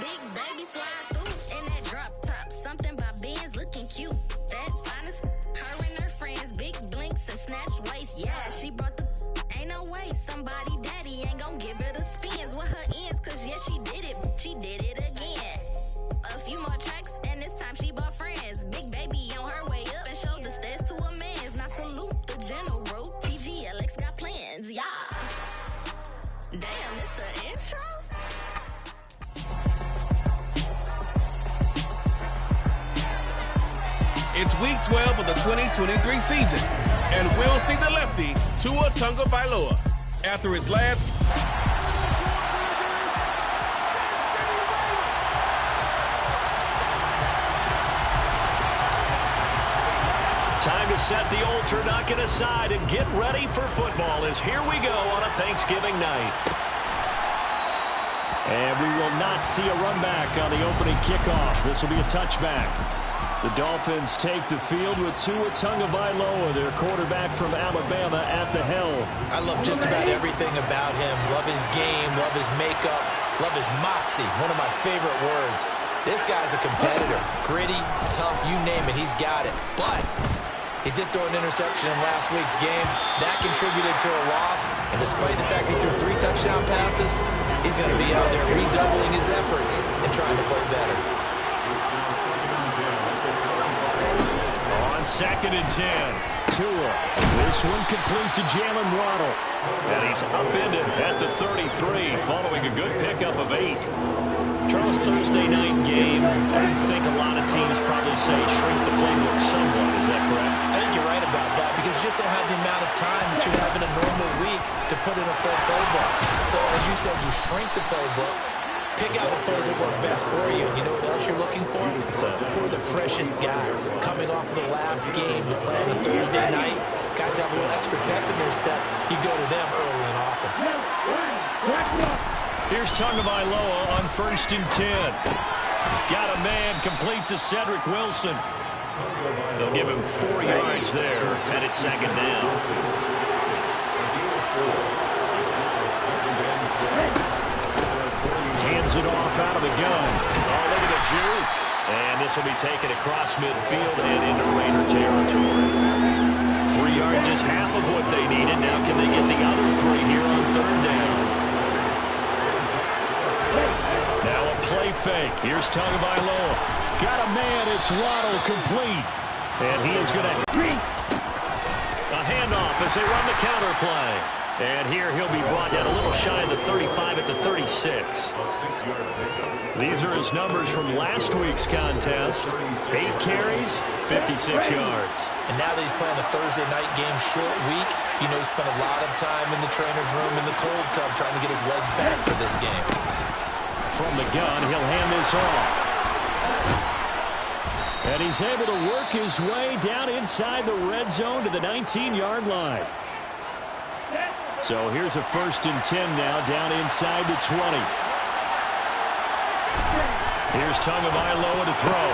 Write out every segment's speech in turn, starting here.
Big baby slide through in that drop top. Something by Benz looking cute. That's honest. Her and her friends, big blinks and snatch waist. Yeah, she brought the ain't no way. Somebody daddy ain't gon' give her the spins with her ends. Cause yeah, she did it. She did it again. A few more tracks and this time she bought friends. Big baby on her way up and showed the stairs to a man's. Now salute the general. TGLX got plans, yeah. Damn, it's the intro? It's week 12 of the 2023 season, and we'll see the lefty, Tua Tagovailoa, after his last. Time to set the old turducken aside and get ready for football as here we go on a Thanksgiving night. And we will not see a run back on the opening kickoff. This will be a touchback. The Dolphins take the field with Tua Tagovailoa, their quarterback from Alabama, at the helm. I love just about everything about him. Love his game, love his makeup, love his moxie. One of my favorite words. This guy's a competitor. Gritty, tough, you name it, he's got it. But he did throw an interception in last week's game. That contributed to a loss. And despite the fact he threw 3 touchdown passes, he's going to be out there redoubling his efforts and trying to play better. On 2nd and 10, Tua. This one complete to Jalen Waddle. And he's upended at the 33 following a good pickup of 8. Charles, Thursday night game, I think a lot of teams probably say shrink the playbook somewhat. Is that correct? I think you're right about that because you just don't have the amount of time that you have in a normal week to put in a full playbook. So as you said, you shrink the playbook, pick out the plays that work best for you. You know what else you're looking for? Who are the freshest guys coming off the last game to play on a Thursday night? Guys have a little extra pep in their step. You go to them early and often. Here's Tagovailoa on 1st and 10. Got a man complete to Cedric Wilson. They'll give him 4 yards there, and it's 2nd down. Hands it off out of the gun. Oh, look at the juke. And this will be taken across midfield and into Raider territory. 3 yards is half of what they needed. Now can they get the other 3 here on 3rd down? Now a play fake. Here's Tagovailoa. Got a man. It's Waddle complete. And he is going to a handoff as they run the counter play. And here he'll be brought down a little shy of the 35 at the 36. These are his numbers from last week's contest. 8 carries, 56 yards. And now that he's playing a Thursday night game, short week, you know he spent a lot of time in the trainer's room in the cold tub trying to get his legs back for this game. From the gun, he'll hand this off. And he's able to work his way down inside the red zone to the 19-yard line. So here's a 1st and 10 now, down inside the 20. Here's Tagovailoa to throw.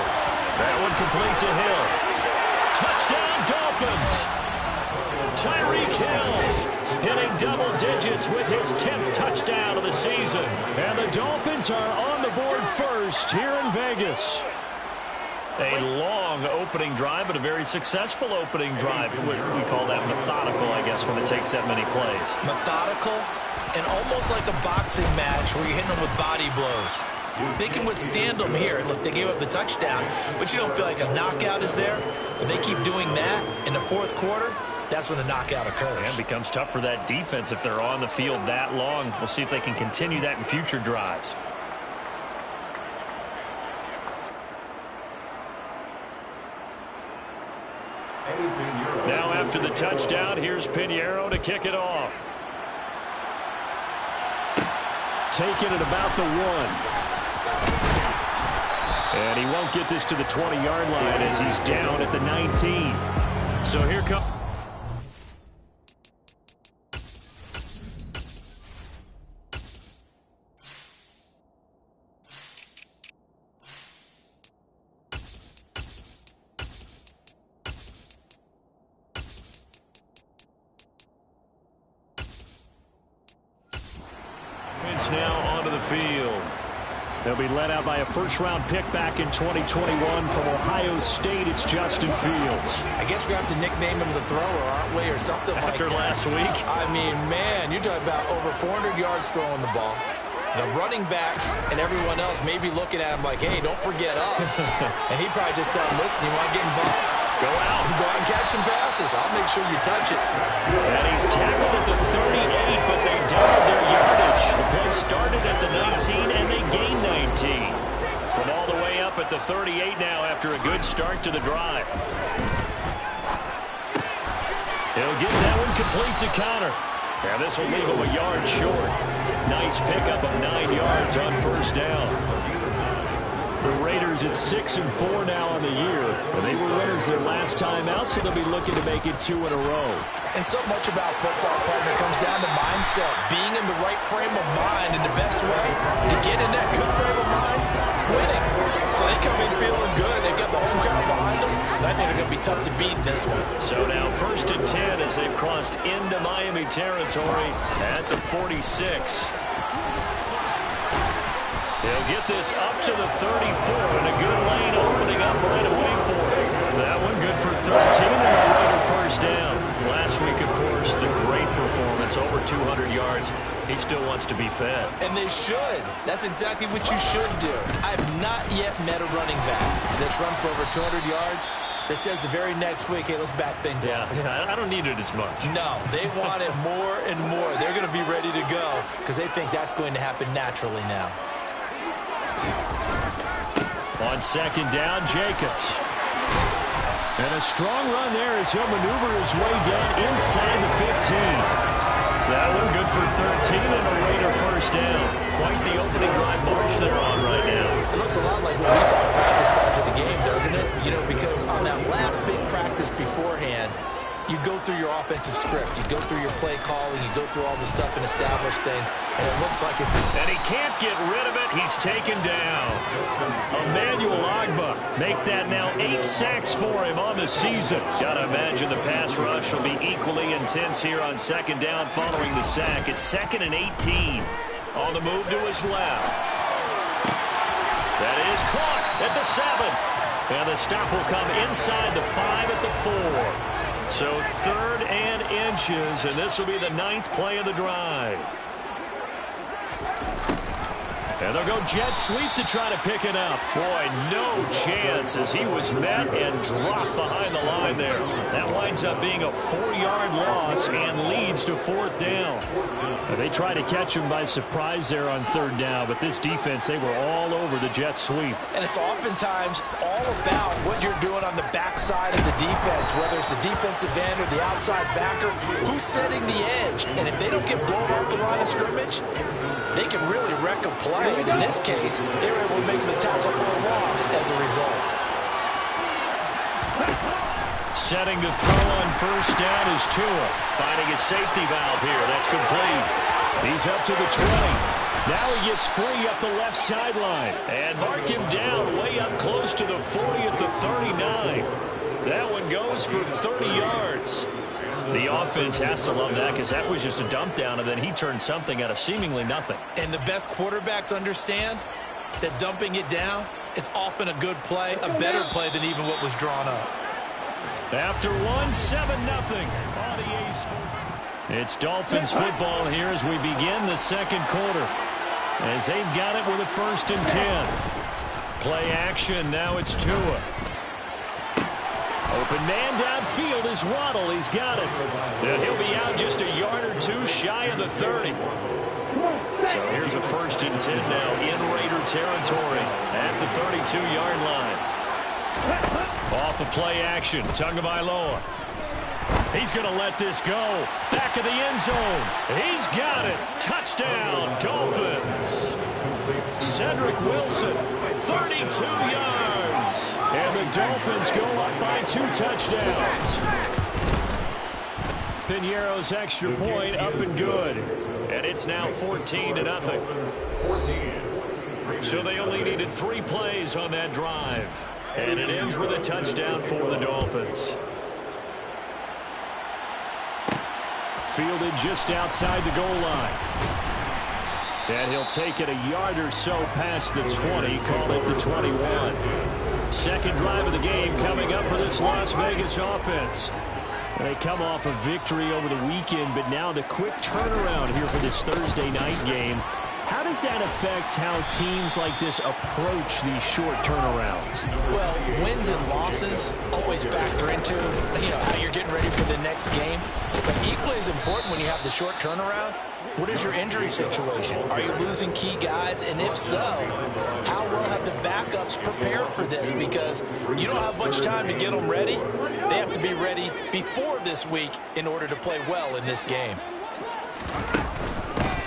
That one complete to Hill. Touchdown, Dolphins! Tyreek Hill hitting double digits with his 10th touchdown of the season. And the Dolphins are on the board first here in Vegas. A long opening drive, but a very successful opening drive. We call that methodical, I guess, when it takes that many plays. Methodical and almost like a boxing match where you're hitting them with body blows. They can withstand them here. Look, they gave up the touchdown, but you don't feel like a knockout is there. But they keep doing that in the 4th quarter. That's when the knockout occurs. And it becomes tough for that defense if they're on the field that long. We'll see if they can continue that in future drives. Now after the touchdown, here's Pinheiro to kick it off. Taking it about the 1. And he won't get this to the 20-yard line as he's down at the 19. So here comes... now onto the field. They'll be led out by a first-round pick back in 2021 from Ohio State. It's Justin Fields. I guess we have to nickname him the thrower, aren't we, or something like that. After last week? I mean, man, you're talking about over 400 yards throwing the ball. The running backs and everyone else may be looking at him like, hey, don't forget us. And he'd probably just tell him, listen, you want to get involved? Go out and catch some passes. I'll make sure you touch it. And he's tackled at the 38, but they doubled their yardage. The play started at the 19, and they gained 19. From all the way up at the 38 now after a good start to the drive. He'll get that one complete to Connor. And this will leave him a yard short. Nice pickup of 9 yards on first down. The Raiders at 6-4 now on the year. And they were winners their last time out, so they'll be looking to make it 2 in a row. And so much about football, partner, comes down to mindset. Being in the right frame of mind, and the best way to get in that good frame of mind, winning. So they come in feeling good. They've got the home crowd behind them. And I think they're going to be tough to beat in this one. So now 1st and 10 as they've crossed into Miami territory at the 46. They'll get this up to the 34, and a good lane opening up right away for him. That one good for 13 and a later first down. Last week, of course, the great performance, over 200 yards. He still wants to be fed. And they should. That's exactly what you should do. I've not yet met a running back that's run for over 200 yards that says the very next week, hey, let's back things up. Yeah, I don't need it as much. No, they want it more and more. They're going to be ready to go because they think that's going to happen naturally now. On 2nd down, Jacobs. And a strong run there as he'll maneuver his way down inside the 15. That one good for 13 and a Raider first down. Quite the opening drive march they're on right now. It looks a lot like what we saw in practice prior to the game, doesn't it? You know, because on that last big practice beforehand, you go through your offensive script. You go through your play calling. You go through all the stuff and establish things. And it looks like it's... And he can't get rid of it. He's taken down. Emmanuel Ogbah make that now 8 sacks for him on the season. Got to imagine the pass rush will be equally intense here on 2nd down following the sack. It's 2nd and 18. On the move to his left. That is caught at the 7. And the stop will come inside the 5 at the 4. So 3rd and inches, and this will be the 9th play of the drive. And they'll go jet sweep to try to pick it up. Boy, no chance as he was met and dropped behind the line there. That winds up being a 4-yard loss and leads to 4th down. They tried to catch him by surprise there on 3rd down, but this defense, they were all over the jet sweep. And it's oftentimes all about what you're doing on the backside of the defense, whether it's the defensive end or the outside backer, who's setting the edge. And if they don't get blown off the line of scrimmage, they can really wreck a play. In this case, they were able to make the tackle for a loss as a result. Setting to throw on 1st down is Tua. Finding a safety valve here. That's complete. He's up to the 20. Now he gets free up the left sideline. And mark him down way up close to the 40 at the 39. That one goes for 30 yards. The offense has to love that because that was just a dump down, and then he turned something out of seemingly nothing. And the best quarterbacks understand that dumping it down is often a good play, a better play than even what was drawn up. After 7-0 on EA Sports. It's Dolphins football here as we begin the 2nd quarter. As they've got it with a 1st and 10. Play action, now it's Tua. Open man downfield is Waddle. He's got it. And he'll be out just a yard or 2 shy of the 30. So here's a 1st and 10 now in Raider territory at the 32-yard line. Off the play action, Tagovailoa. He's going to let this go. Back of the end zone. He's got it. Touchdown, Dolphins. Cedric Wilson, 32 yards. And the Dolphins go up by 2 touchdowns. Piñeiro's extra point up and good. And it's now 14-0. So they only needed 3 plays on that drive. And it ends with a touchdown for the Dolphins. Fielded just outside the goal line. And he'll take it a yard or so past the 20, call it the 21. Second drive of the game coming up for this Las Vegas offense. They come off a victory over the weekend, but now the quick turnaround here for this Thursday night game. How does that affect how teams like this approach these short turnarounds? Well, wins and losses always factor into, how you're getting ready for the next game. But equally as important when you have the short turnaround, what is your injury situation? Are you losing key guys? And if so, how well have the backups prepared for this? Because you don't have much time to get them ready. They have to be ready before this week in order to play well in this game.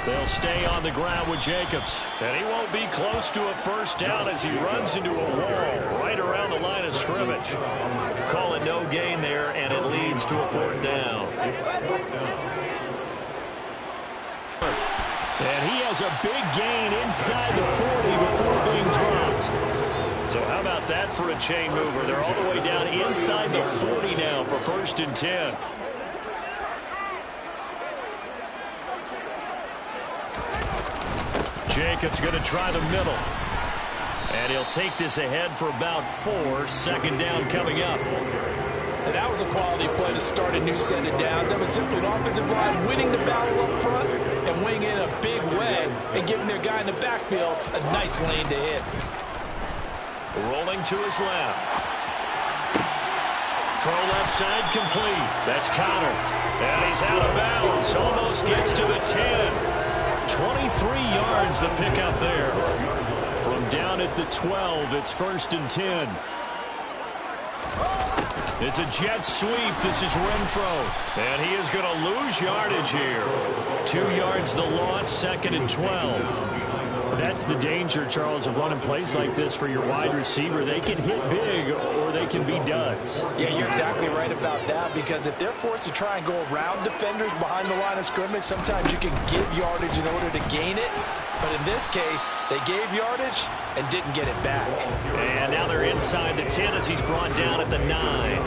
They'll stay on the ground with Jacobs. And he won't be close to a first down as he runs into a wall right around the line of scrimmage. Call it no gain there, and it leads to a fourth down. And he has a big gain inside the 40 before being dropped. So how about that for a chain mover? They're all the way down inside the 40 now for 1st and 10. Jacobs going to try the middle. And he'll take this ahead for about 4. Second down coming up. And that was a quality play to start a new set of downs. That was simply an offensive line winning the battle up front and winning in a big way and giving their guy in the backfield a nice lane to hit. Rolling to his left. Throw left side complete. That's Connor. And he's out of bounds. Almost gets to the 10. 23 yards the pickup there. From down at the 12, it's 1st and 10. It's a jet sweep. This is Renfro. And he is going to lose yardage here. 2 yards the loss, 2nd and 12. That's the danger, Charles, of running plays like this for your wide receiver. They can hit big or they can be duds. Yeah, you're exactly right about that, because if they're forced to try and go around defenders behind the line of scrimmage, sometimes you can give yardage in order to gain it. But in this case, they gave yardage and didn't get it back. And now they're inside the 10 as he's brought down at the 9.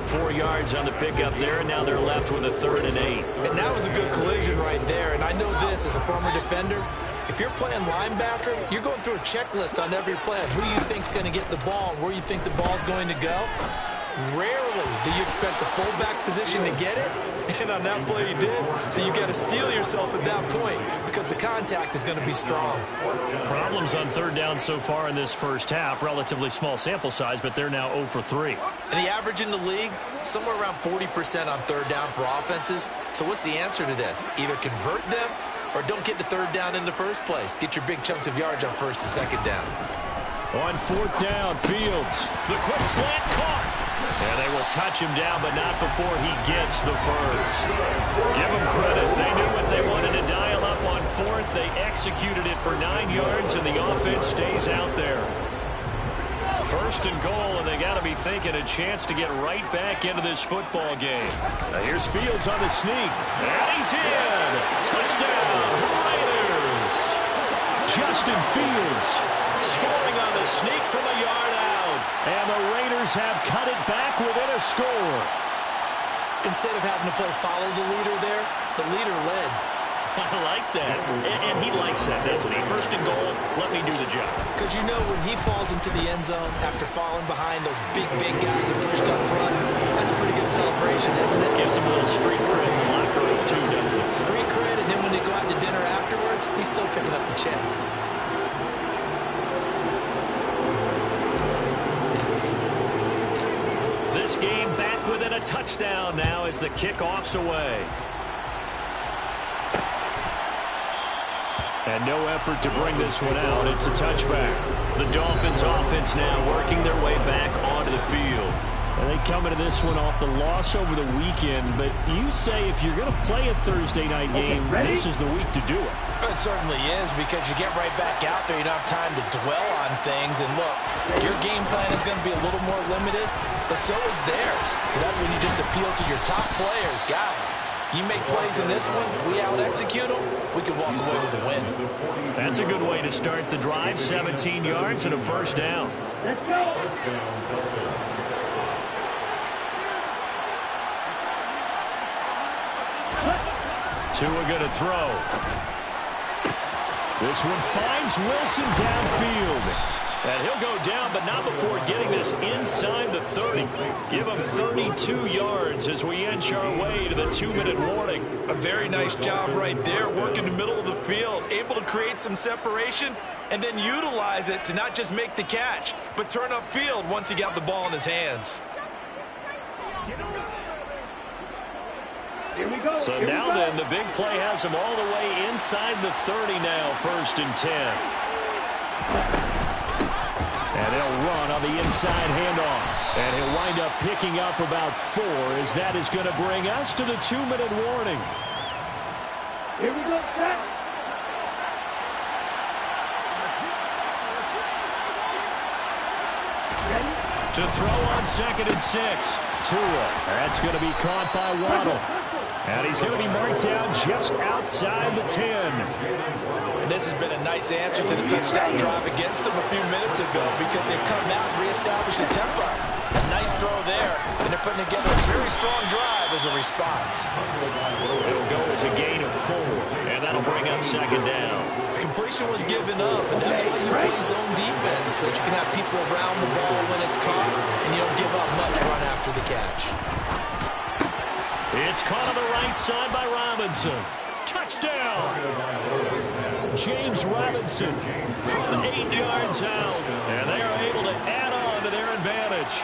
4 yards on the pickup there, and now they're left with a 3rd and 8. And that was a good collision right there. And I know this as a former defender. If you're playing linebacker, you're going through a checklist on every play of who you think's going to get the ball and where you think the ball's going to go. Rarely do you expect the fullback position to get it, and on that play he did. So you got to steel yourself at that point because the contact is going to be strong. Problems on 3rd down so far in this first half. Relatively small sample size, but they're now 0 for 3. And the average in the league, somewhere around 40% on 3rd down for offenses. So what's the answer to this? Either convert them or don't get the 3rd down in the first place. Get your big chunks of yards on 1st and 2nd down. On 4th down, Fields. The quick slant caught. And they will touch him down, but not before he gets the first. Give them credit. They knew what they wanted to dial up on 4th. They executed it for 9 yards, and the offense stays out there. 1st and goal, and they got to be thinking a chance to get right back into this football game. Now here's Fields on the sneak, and he's in. Touchdown, Raiders. Justin Fields scoring on the sneak from a yard out, and the Raiders have cut it back within a score. Instead of having to play follow the leader there, the leader led. I like that. And he likes that, doesn't he? 1st and goal, let me do the job. Because you know when he falls into the end zone after falling behind those big guys that pushed up front, that's a pretty good celebration, isn't it? Gives him a little street cred in the locker room, too, doesn't it? Street cred, and then when they go out to dinner afterwards, he's still picking up the check. This game back within a touchdown now as the kickoff's away. And no effort to bring this one out. It's a touchback. The Dolphins offense now working their way back onto the field. And they come into this one off the loss over the weekend. But you say if you're going to play a Thursday night game, this is the week to do it. It certainly is, because you get right back out there. You don't have time to dwell on things. And look, your game plan is going to be a little more limited, but so is theirs. So that's when you just appeal to your top players. Guys, you make plays in this one, we out-execute them, we can walk away with a win. That's a good way to start the drive. 17 yards and a 1st down. Let's go. Tua going to throw. This one finds Wilson downfield. And he'll go down, but not before getting this inside the 30. Give him 32 yards as we inch our way to the 2-minute warning. A very nice job right there, working the middle of the field, able to create some separation, and then utilize it to not just make the catch, but turn upfield once he got the ball in his hands. So now then, the big play has him all the way inside the 30 now, 1st and 10. And he'll run on the inside handoff. And he'll wind up picking up about 4 as that is going to bring us to the 2-minute warning. Here we go, set. To throw on 2nd and 6. Tua. That's going to be caught by Waddle. And he's going to be marked down just outside the 10. And this has been a nice answer to the touchdown drive against them a few minutes ago because they've come out and reestablished the tempo. A nice throw there, and they're putting together a very strong drive as a response. It'll go as a gain of 4, and that'll bring up 2nd down. Completion was given up, and that's why you play zone defense, so that you can have people around the ball when it's caught, and you don't give up much run after the catch. It's caught on the right side by Robinson. Touchdown! James Robinson from 8 yards out, and they are able to add on to their advantage.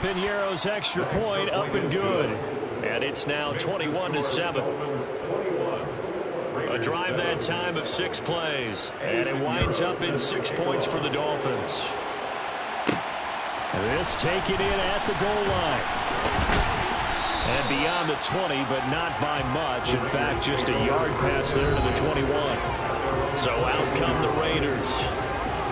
Pinheiro's extra point up and good, and it's now 21-7. A drive that time of 6 plays, and it winds up in 6 points for the Dolphins. This taken in at the goal line. And beyond the 20, but not by much. In fact, just a yard pass there to the 21. So out come the Raiders.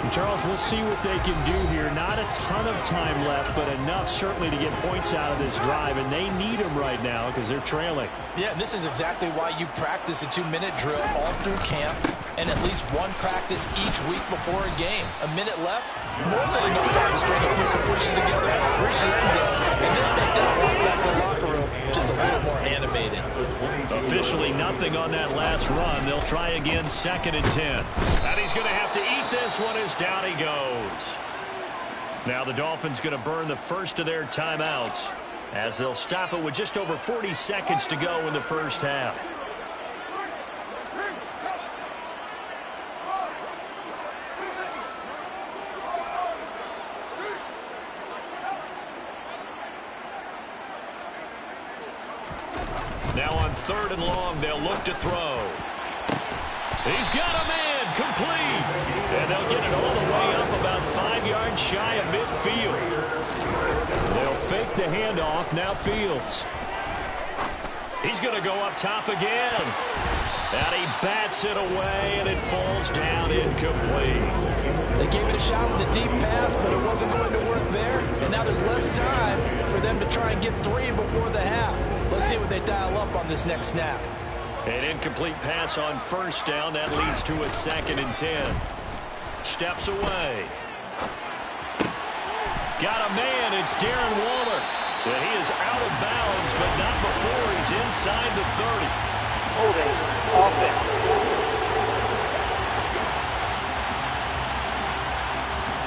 And Charles, we'll see what they can do here. Not a ton of time left, but enough certainly to get points out of this drive. And they need them right now because they're trailing. Yeah, this is exactly why you practice a 2-minute drill all through camp and at least one practice each week before a game. A minute left, more than enough time to string a few completions together, reach the end zone, and then take that walk back to the locker room just a little more animated. Officially nothing on that last run. They'll try again 2nd and 10. And he's going to have to eat this one as down he goes. Now the Dolphins going to burn the first of their timeouts as they'll stop it with just over 40 seconds to go in the first half. Now on 3rd and long, they'll look to throw. He's got a man, complete. And they'll get it all the way up about 5 yards shy of midfield. They'll fake the handoff, now Fields. He's going to go up top again. And he bats it away, and it falls down incomplete. They gave it a shot with the deep pass, but it wasn't going to work there. And now there's less time for them to try and get 3 before the half. Let's see what they dial up on this next snap. An incomplete pass on 1st down. That leads to a 2nd and 10. Steps away. Got a man. It's Darren Waller. And he is out of bounds, but not before he's inside the 30. Holding offense.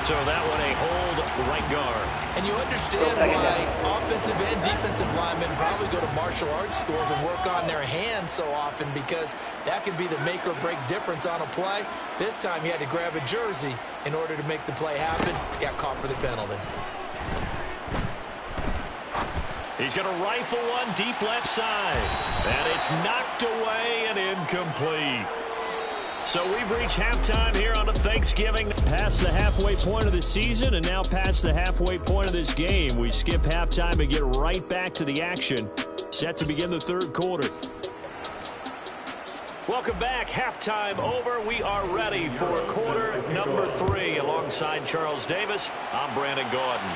So that one a hold right guard. And you understand why offensive and defensive linemen probably go to martial arts schools and work on their hands so often, because that could be the make or break difference on a play. This time he had to grab a jersey in order to make the play happen. Got caught for the penalty. He's going to rifle one deep left side. And it's knocked away and incomplete. So we've reached halftime here on a Thanksgiving. Past the halfway point of the season and now past the halfway point of this game. We skip halftime and get right back to the action. Set to begin the 3rd quarter. Welcome back. Halftime over. We are ready for quarter number 3. Alongside Charles Davis, I'm Brandon Gordon.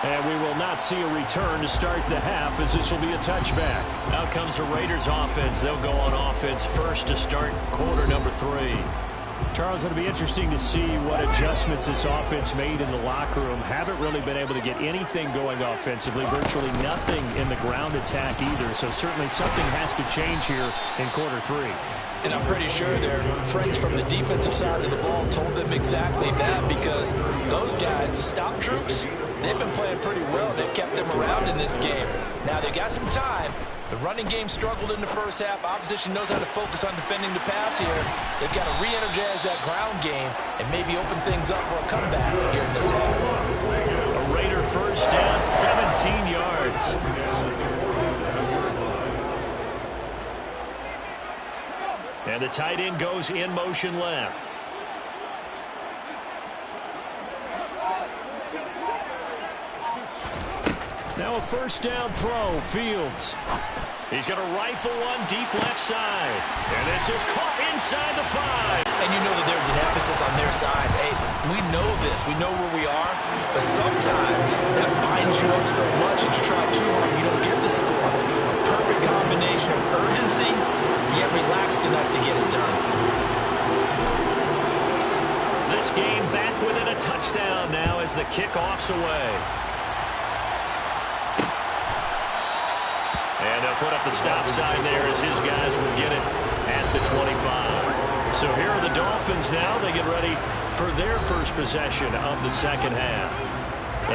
And we will not see a return to start the half, as this will be a touchback. Out comes the Raiders offense. They'll go on offense first to start quarter number 3. Charles, it'll be interesting to see what adjustments this offense made in the locker room. Haven't really been able to get anything going offensively, virtually nothing in the ground attack either. So certainly something has to change here in quarter 3. And I'm pretty sure their friends from the defensive side of the ball told them exactly that, because those guys, the stop troops, they've been playing pretty well. They've kept them around in this game. Now they got some time. The running game struggled in the first half. Opposition knows how to focus on defending the pass here. They've got to re-energize that ground game and maybe open things up for a comeback here in this half. A Raider first down, 17 yards. And the tight end goes in motion left. Now a first down throw, Fields. He's going to rifle one deep left side. And this is caught inside the 5. And you know that there's an emphasis on their side. Hey, we know this. We know where we are. But sometimes that binds you up so much that you try too hard, you don't get the score. A perfect combination of urgency, yet relaxed enough to get it done. This game back within a touchdown now as the kickoff's away. And they'll put up the stop sign there as his guys will get it at the 25. So here are the Dolphins now. They get ready for their first possession of the second half.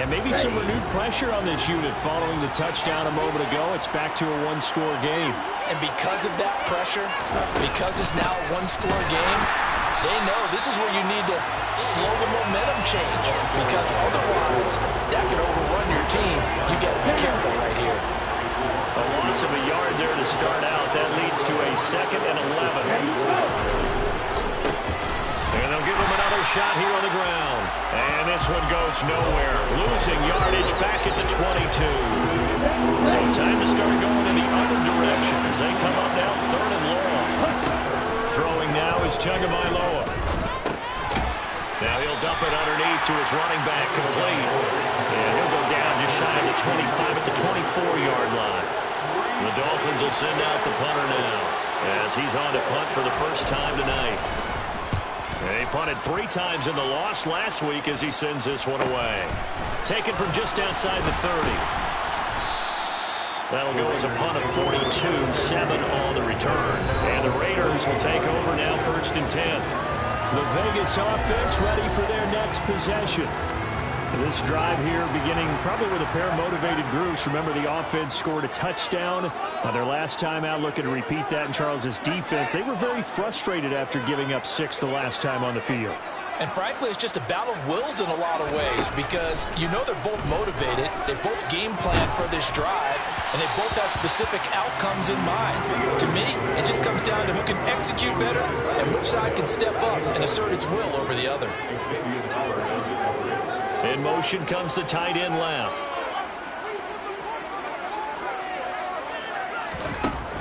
And maybe some renewed pressure on this unit following the touchdown a moment ago. It's back to a one-score game. And because of that pressure, because it's now a one-score game, they know this is where you need to slow the momentum change, because otherwise that could overrun your team. You got to be careful right here. A loss of a yard there to start out. That leads to a 2nd and 11. And they'll give him another shot here on the ground. And this one goes nowhere. Losing yardage back at the 22. So time to start going in the other direction as they come up now 3rd and long. Throwing now is Tagovailoa. Now he'll dump it underneath to his running back, complete. And he'll go down just shy of the 25 at the 24-yard line. The Dolphins will send out the punter now as he's on to punt for the first time tonight. And he punted 3 times in the loss last week as he sends this one away. Taken from just outside the 30. That'll go as a punt of 42, 7 on the return. And the Raiders will take over now 1st and 10. The Vegas offense ready for their next possession. This drive here beginning probably with a pair of motivated groups. Remember, the offense scored a touchdown on their last time out, looking to repeat that in Charles's defense. They were very frustrated after giving up 6 the last time on the field. And frankly, it's just a battle of wills in a lot of ways, because you know they're both motivated, they both game plan for this drive, and they both have specific outcomes in mind. To me, it just comes down to who can execute better and which side can step up and assert its will over the other. In motion comes the tight end left.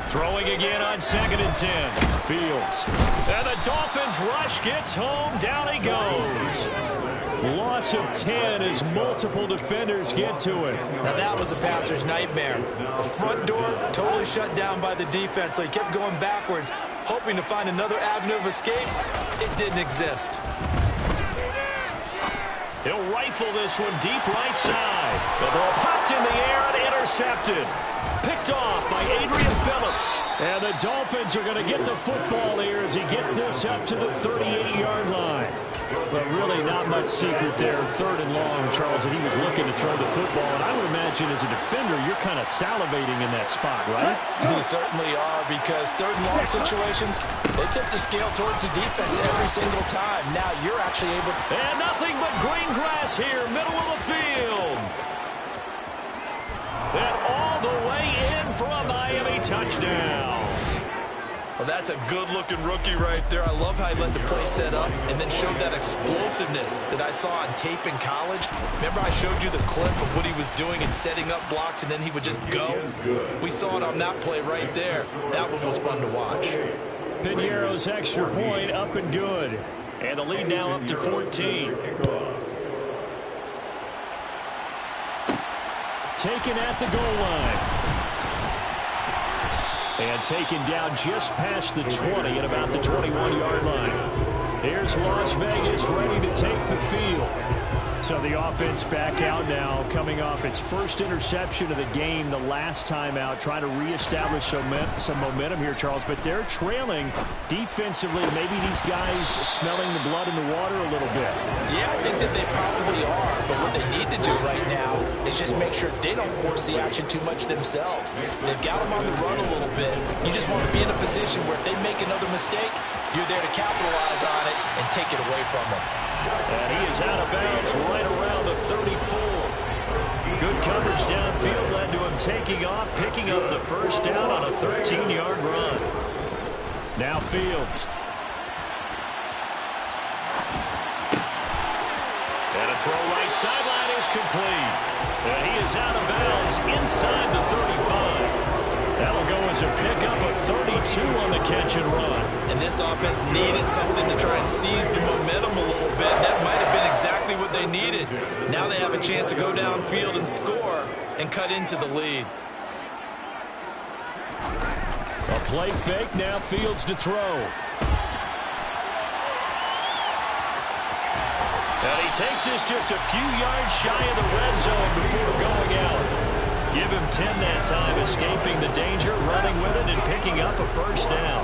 Throwing again on 2nd and 10. Fields. And the Dolphins rush gets home. Down he goes. Loss of 10 as multiple defenders get to it. Now that was a passer's nightmare. The front door totally shut down by the defense. So he kept going backwards, hoping to find another avenue of escape. It didn't exist. He'll rifle this one deep right side. The ball popped in the air and intercepted. Picked off by Adrian Phillips. And the Dolphins are going to get the football here as he gets this up to the 38-yard line. But really not much secret there. 3rd and long, Charles, and he was looking to throw the football. And I would imagine as a defender, you're kind of salivating in that spot, right? You certainly are, because 3rd and long situations, they tip the scale towards the defense every single time. Now you're actually able to... And nothing but green grass here, middle of the field. And all the way in for a Miami touchdown. Well, that's a good-looking rookie right there. I love how he let the play set up and then showed that explosiveness that I saw on tape in college. Remember I showed you the clip of what he was doing and setting up blocks, and then he would just go? We saw it on that play right there. That one was fun to watch. Piñeiro's extra point up and good. And the lead now up to 14. Taken at the goal line. And taken down just past the 20 at about the 21-yard line. Here's Las Vegas ready to take the field. So the offense back out now, coming off its first interception of the game the last time out, trying to reestablish some momentum here, Charles. But they're trailing defensively. Maybe these guys smelling the blood in the water a little bit. Yeah, I think that they probably are. But what they need to do right now is just make sure they don't force the action too much themselves. They've got them on the run a little bit. You just want to be in a position where if they make another mistake, you're there to capitalize on it and take it away from them. And he is out of bounds right around the 34. Good coverage downfield led to him taking off, picking up the first down on a 13-yard run. Now Fields. And a throw right sideline is complete. And he is out of bounds inside the 35. That'll go as a pickup of 32 on the catch and run. And this offense needed something to try and seize the momentum a little bit. That might have been exactly what they needed. Now they have a chance to go downfield and score and cut into the lead. A play fake, now Fields to throw. And he takes this just a few yards shy of the red zone before going out. Give him 10 that time, escaping the danger, running with it, and picking up a first down.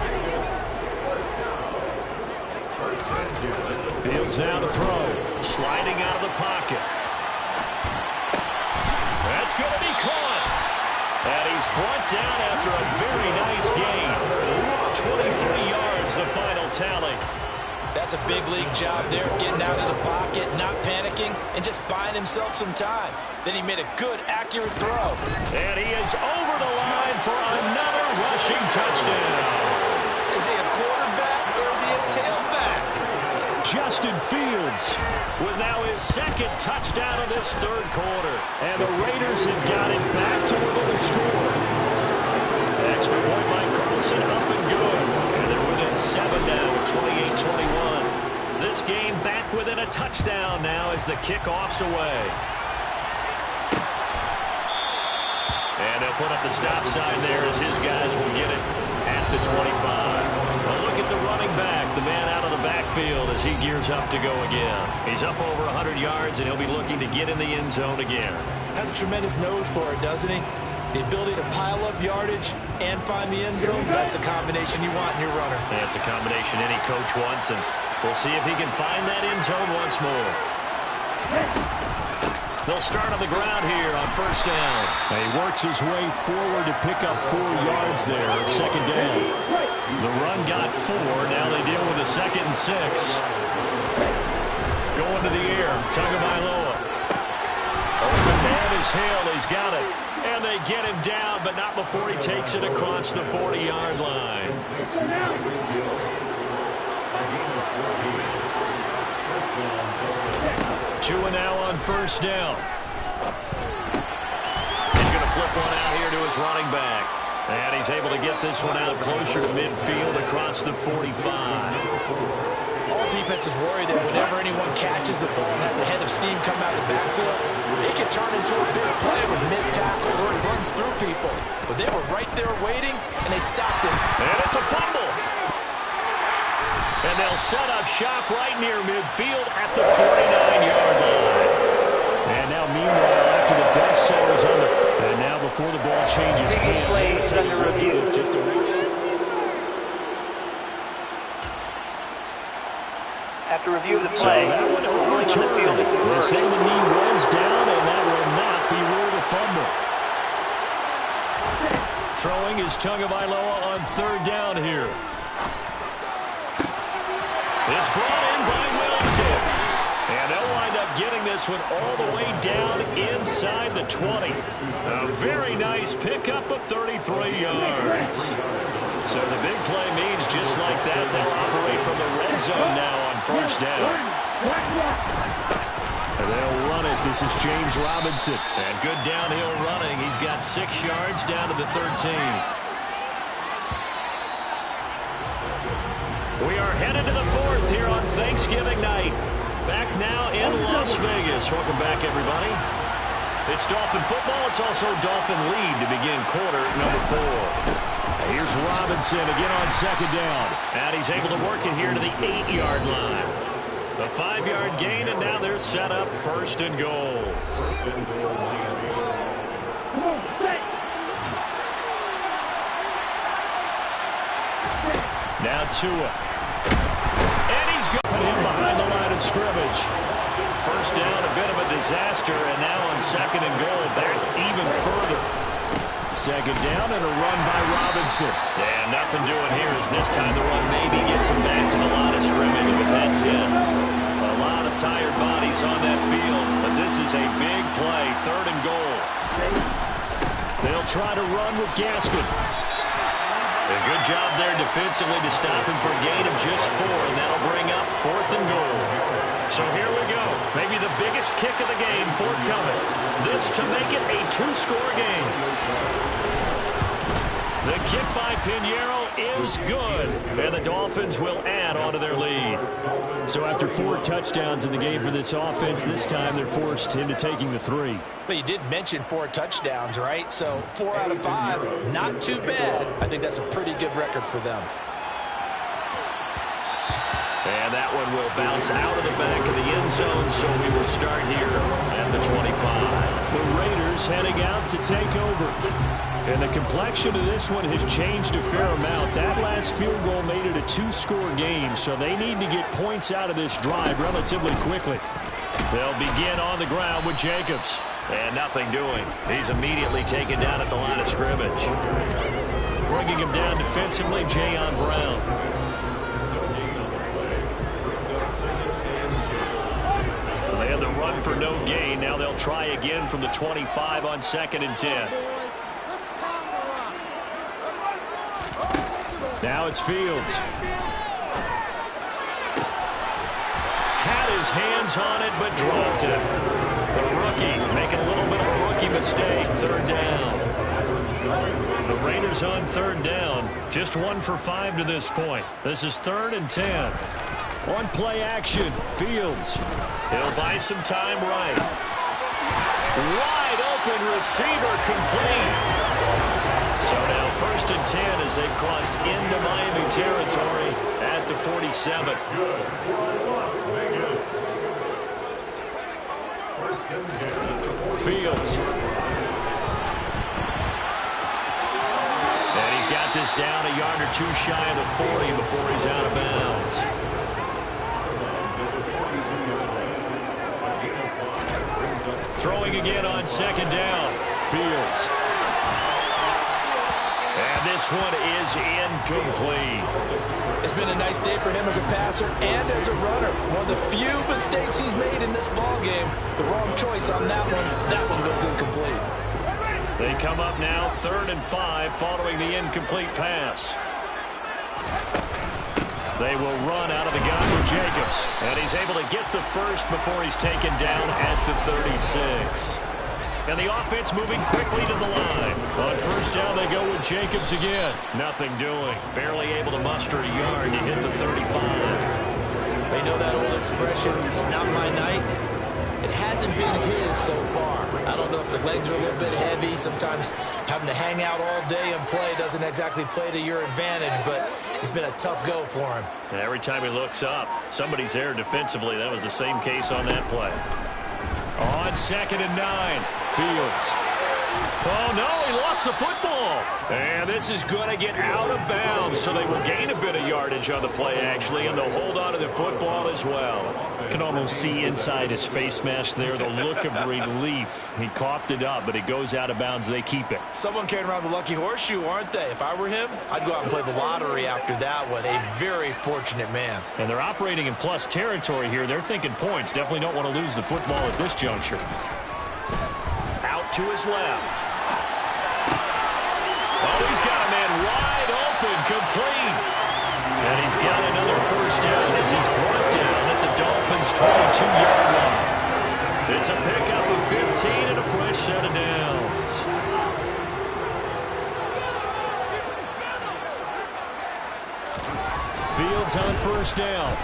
Fields now to throw. Sliding out of the pocket. That's going to be caught. And he's brought down after a very nice gain. 23 yards, the final tally. That's a big league job there, getting out of the pocket, not panicking, and just buying himself some time. Then he made a good, accurate throw. And he is over the line for another rushing touchdown. Is he a quarterback or is he a tailback? Justin Fields with now his second touchdown of this third quarter. And the Raiders have got it back to within the score. Extra point by Carlson, up and good. And they're within 7 now, 28-21. This game back within a touchdown now as the kickoff's away. And they'll put up the stop sign there as his guys will get it at the 25. A look at the running back, the man out of the backfield as he gears up to go again. He's up over 100 yards, and he'll be looking to get in the end zone again. Has a tremendous nose for it, doesn't he? The ability to pile up yardage and find the end zone, that's the combination you want in your runner. That's a combination any coach wants, and we'll see if he can find that end zone once more. They'll start on the ground here on first down. He works his way forward to pick up 4 yards there, second down. The run got 4. Now they deal with a 2nd and 6. Going to the air, Tagovailoa. Open man is Hill. He's got it. And they get him down, but not before he takes it across the 40-yard line. Two and now on first down. He's going to flip one out here to his running back. And he's able to get this one out closer to midfield across the 45. All defenses worry that whenever anyone catches the ball and has a head of steam come out of the backfield, it can turn into a big play with missed tackles or it runs through people. But they were right there waiting, and they stopped him. And it's a fumble. And they'll set up shop right near midfield at the 49-yard line. And now, meanwhile, after the dust settles on the and now before the ball changes hands, under review, just a race. After review of the play, so that one overturned. They say the knee was down, and that will not be ruled a fumble. Throwing is Tagovailoa on third down here. It's brought in by Wilson. And they'll wind up getting this one all the way down inside the 20. A very nice pickup of 33 yards. So the big play means just like that, they'll operate from the red zone now on first down. And they'll run it. This is James Robinson. And good downhill running. He's got 6 yards down to the 13. We are headed to the 4th here on Thanksgiving night. Back now in Las Vegas. Welcome back, everybody. It's Dolphin football. It's also Dolphin lead to begin quarter number 4. Here's Robinson again on second down. And he's able to work it here to the 8-yard line. The 5-yard gain, and now they're set up first and goal. Now Tua. And he's got him behind the line of scrimmage. First down, a bit of a disaster, and now on second and goal, back even further. Second down and a run by Robinson. Yeah, nothing doing here as this time the run maybe gets him back to the line of scrimmage, but that's it. A lot of tired bodies on that field, but this is a big play, third and goal. They'll try to run with Gaskin. A good job there defensively to stop him for a gain of just 4, and that'll bring up fourth and goal. So here we go. Maybe the biggest kick of the game forthcoming. This to make it a 2-score game. The kick by Pinheiro is good, and the Dolphins will add on to their lead. So after 4 touchdowns in the game for this offense, this time they're forced into taking the 3. But you did mention 4 touchdowns, right? So 4 out of 5, not too bad. I think that's a pretty good record for them. And that one will bounce out of the back of the end zone, so we will start here at the 25. The Raiders heading out to take over. And the complexion of this one has changed a fair amount. That last field goal made it a 2-score game, so they need to get points out of this drive relatively quickly. They'll begin on the ground with Jacobs. And nothing doing. He's immediately taken down at the line of scrimmage. Bringing him down defensively, Jayon Brown. They had the run for no gain. Now they'll try again from the 25 on second and 10. Now it's Fields. Had his hands on it, but dropped it. The rookie making a little bit of a rookie mistake. Third down. The Raiders on third down. Just 1 for 5 to this point. This is 3rd and 10. On play action, Fields. He'll buy some time right. Wide open receiver complete. So now 1st and 10 as they've crossed into Miami territory at the 47. Fields. And he's got this down a yard or 2 shy of the 40 before he's out of bounds. Throwing again on second down. Fields. And this one is incomplete. It's been a nice day for him as a passer and as a runner. One of the few mistakes he's made in this ball game. The wrong choice on that one. That one goes incomplete. They come up now 3rd and 5 following the incomplete pass. They will run out of the gun with Jacobs. And he's able to get the first before he's taken down at the 36. And the offense moving quickly to the line. On first down, they go with Jacobs again. Nothing doing. Barely able to muster a yard to hit the 35. They know that old expression, it's not my night. It hasn't been his so far. I don't know if the legs are a little bit heavy. Sometimes having to hang out all day and play doesn't exactly play to your advantage, but it's been a tough go for him. And every time he looks up, somebody's there defensively. That was the same case on that play. On 2nd and 9, Fields. Oh, no, he lost the football. And this is going to get out of bounds, so they will gain a bit of yardage on the play, actually, and they'll hold on to the football as well. Can almost see inside his face mask there the look of relief. He coughed it up, but it goes out of bounds. They keep it. Someone carrying around the lucky horseshoe, aren't they? If I were him, I'd go out and play the lottery after that one. A very fortunate man. And they're operating in plus territory here. They're thinking points. Definitely don't want to lose the football at this juncture. Out to his left. Oh, he's got a man wide open, complete. And he's got another first down as he's brought down at the Dolphins' 22-yard line. It's a pickup of 15 and a fresh set of downs. Fields on first down.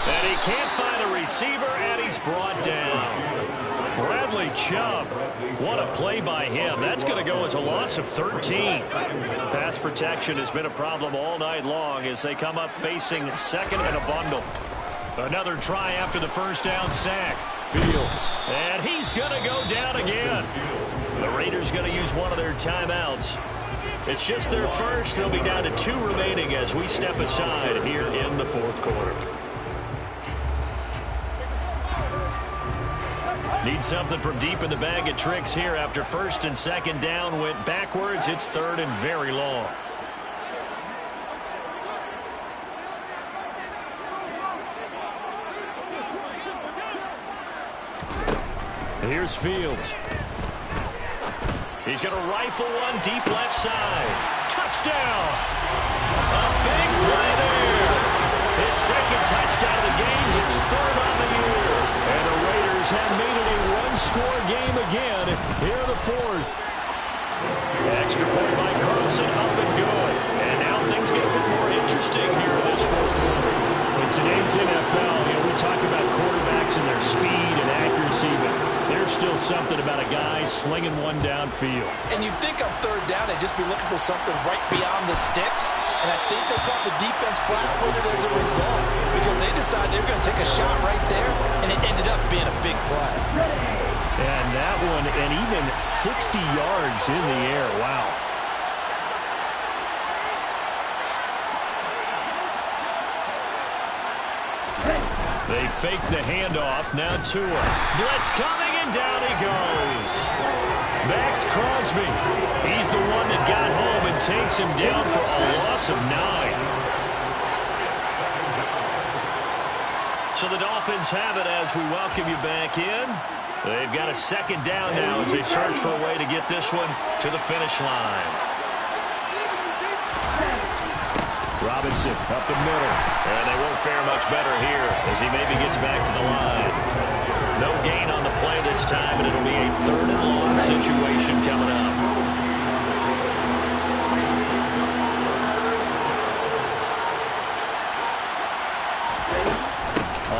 And he can't find a receiver, and he's brought down. Bradley Chubb. What a play by him. That's going to go as a loss of 13. Pass protection has been a problem all night long as they come up facing second and a bundle. Another try after the first down sack. Fields. And he's going to go down again. The Raiders going to use one of their timeouts. It's just their first. They'll be down to 2 remaining as we step aside here in the fourth quarter. Need something from deep in the bag of tricks here after first and second down went backwards. It's third and very long. Here's Fields. He's going to rifle one deep left side. Touchdown! A big play there. His second touchdown of the game. His third on the year. And the Raiders have made it a one-score game again here in the fourth. Extra point by Carlson, up and good. And now things get a bit more interesting here in this fourth quarter. In today's NFL, we talk about quarterbacks and their speed and accuracy, but there's still something about a guy slinging one downfield. And you'd think on third down they'd just be looking for something right beyond the sticks. And I think they caught the defense flat-footed as a result because they decided they were going to take a shot right there, and it ended up being a big play. And that one, and even 60 yards in the air. Wow. They fake the handoff. Now Tua. Blitz coming, and down he goes. Max Crosby. He's the one that got home and takes him down for a loss of 9. So the Dolphins have it as we welcome you back in. They've got a second down now as they search for a way to get this one to the finish line. Robinson up the middle. And they won't fare much better here as he maybe gets back to the line. No gain on the play this time, and it'll be a third and long situation coming up.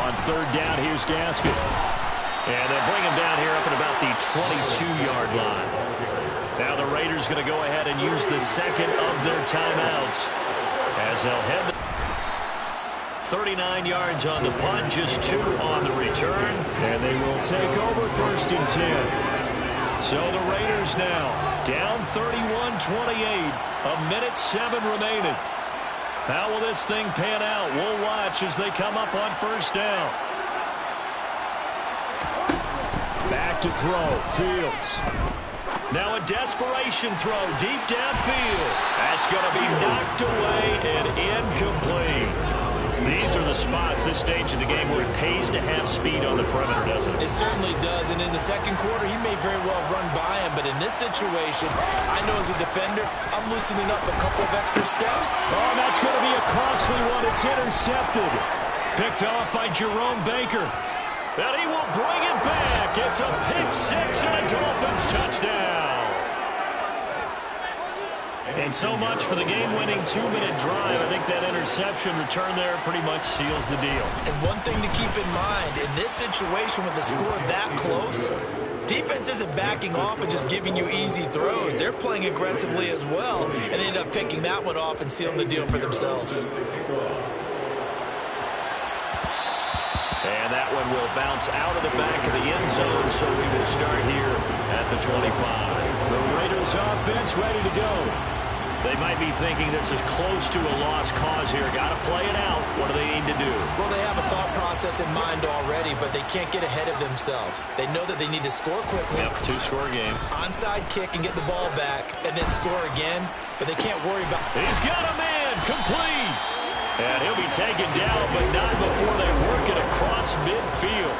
On third down, here's Gaskin. And they'll bring him down here up at about the 22-yard line. Now the Raiders going to go ahead and use the second of their timeouts as they'll head 39 yards on the punt, just 2 on the return. And they will take over first and 10. So the Raiders now down 31-28, a minute 7 remaining. How will this thing pan out? We'll watch as they come up on first down. Back to throw, Fields. Now a desperation throw deep downfield. That's going to be knocked away and incomplete. These are the spots, this stage of the game, where it pays to have speed on the perimeter, doesn't it? It certainly does, and in the second quarter, he may very well run by him, but in this situation, I know as a defender, I'm loosening up a couple of extra steps. Oh, that's going to be a costly one. It's intercepted. Picked off by Jerome Baker. And he will bring it back. It's a pick 6 and a Dolphins touchdown. And so much for the game-winning 2-minute drive. I think that interception return there pretty much seals the deal. And one thing to keep in mind, in this situation with the score that close, defense isn't backing off and just giving you easy throws. They're playing aggressively as well, and they end up picking that one off and sealing the deal for themselves. And that one will bounce out of the back of the end zone, so we will start here at the 25. The Raiders offense ready to go. They might be thinking this is close to a lost cause here. Got to play it out. What do they need to do? Well, they have a thought process in mind already, but they can't get ahead of themselves. They know that they need to score quickly. Yep, 2-score game. Onside kick and get the ball back, and then score again, but they can't worry about... He's got a man, complete. And he'll be taken down, but not before they work it across midfield.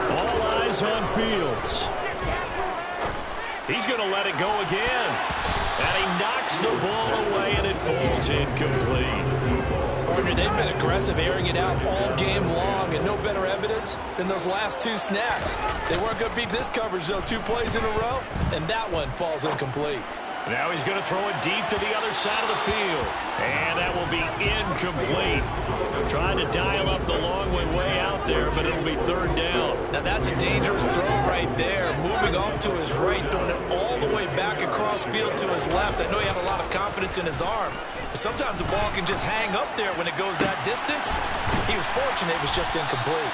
All eyes on Fields. He's going to let it go again. And he knocks the ball away, and it falls incomplete. Partner, they've been aggressive, airing it out all game long, and no better evidence than those last 2 snaps. They weren't going to beat this coverage, though, 2 plays in a row, and that one falls incomplete. Now he's going to throw it deep to the other side of the field. And that will be incomplete. Trying to dial up the long way out there, but it'll be third down. Now that's a dangerous throw right there. Moving off to his right, throwing it all the way back across field to his left. I know he had a lot of confidence in his arm. But sometimes the ball can just hang up there when it goes that distance. He was fortunate it was just incomplete.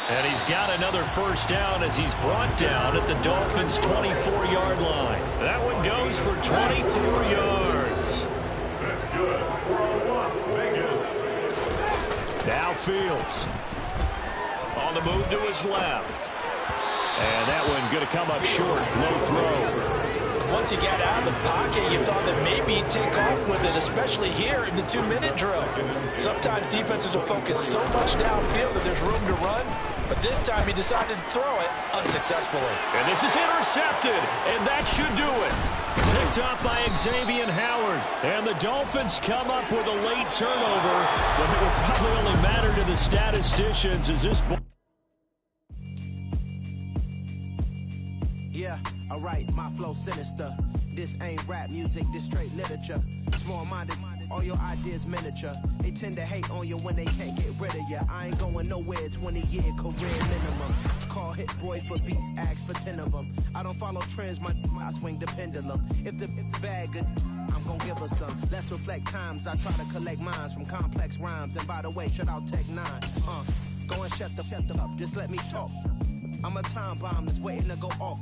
And he's got another first down as he's brought down at the Dolphins' 24-yard line. That one goes for 24 yards. That's good for Las Vegas. Now Fields on the move to his left. And that one going to come up short. Low throw. Once he got out of the pocket, you thought that maybe he'd take off with it, especially here in the 2-minute drill. Sometimes defenses will focus so much downfield that there's room to run, but this time he decided to throw it unsuccessfully. And this is intercepted, and that should do it. Picked up by Xavier Howard. And the Dolphins come up with a late turnover, but it will probably only matter to the statisticians as this ball. Yeah, alright, my flow sinister. This ain't rap music, this straight literature. Small-minded, all your ideas miniature. They tend to hate on you when they can't get rid of you. I ain't going nowhere, 20-year career minimum. Call hit boy for beats, ask for 10 of them. I don't follow trends, I swing the pendulum. If the bag good, I'm gonna give her some. Let's reflect times, I try to collect minds from complex rhymes. And by the way, shout out Tech 9. Go and shut the up, just let me talk. I'm a time bomb that's waiting to go off.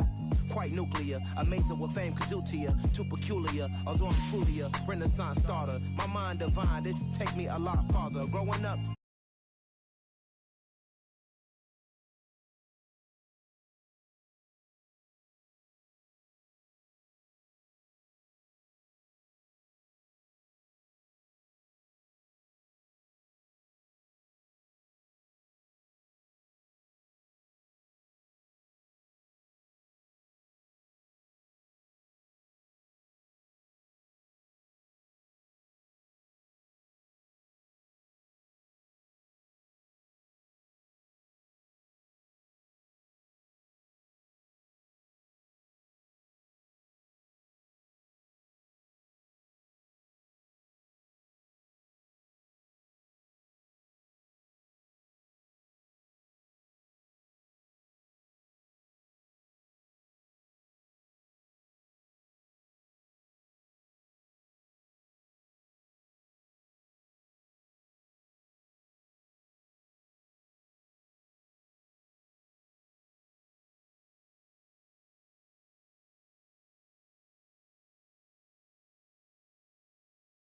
Quite nuclear, amazing what fame could do to you. Too peculiar, although I'm truly a Renaissance starter. My mind divine, it take me a lot farther. Growing up,